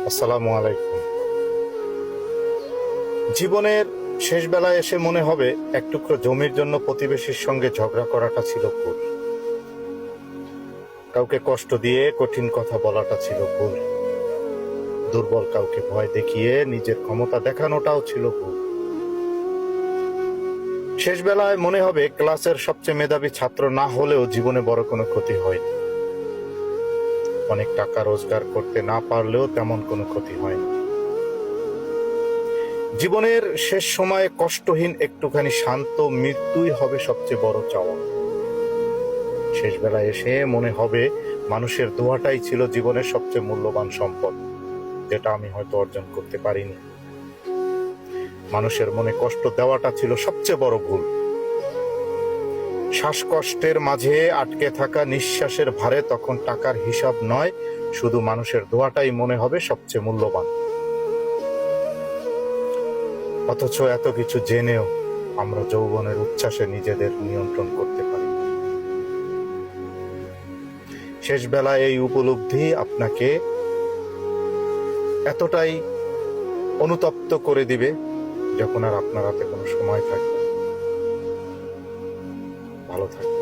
আসসালামু আলাইকুম। জীবনের শেষ বেলায় এসে মনে হবে এক টুকরো জমির জন্য প্রতিবেশীর সঙ্গে ঝগড়া করাটা ছিল ভুল। কাউকে কষ্ট দিয়ে কঠিন কথা বলাটা ছিল ভুল। দুর্বল কাউকে ভয় দেখিয়ে নিজের ক্ষমতা দেখানোটাও ছিল ভুল। শেষ বেলায় মনে হবে ক্লাসের সবচেয়ে মেধাবী ছাত্র না হলেও জীবনে বড় কোনো ক্ষতি হয়নি। অনেক টাকা রোজগার করতে না পারলেও তেমন কোনো ক্ষতি হয়নি। জীবনের শেষ সময়ে কষ্টহীন একটুখানি শান্ত মৃত্যুই হবে সবচেয়ে বড় চাওয়া। শেষ বেলায় এসে মনে হবে মানুষের দোয়াটাই ছিল জীবনের সবচেয়ে মূল্যবান সম্পদ, যেটা আমি হয়তো অর্জন করতে পারিনি। মানুষের মনে কষ্ট দেওয়াটা ছিল সবচেয়ে বড় ভুল। শ্বাসকষ্টের মাঝে আটকে থাকা নিঃশ্বাসের ভারে তখন টাকার হিসাব নয়, শুধু মানুষের দোয়াটাই মনে হবে সবচেয়ে মূল্যবান। অথচ এত কিছু জেনেও আমরা যৌবনের উচ্ছ্বাসে নিজেদের নিয়ন্ত্রণ করতে পারি। শেষ বেলায় এই উপলব্ধি আপনাকে এতটাই অনুতপ্ত করে দিবে, যখন আর আপনার হাতে কোনো সময় থাকবে। ভালো থাকবে।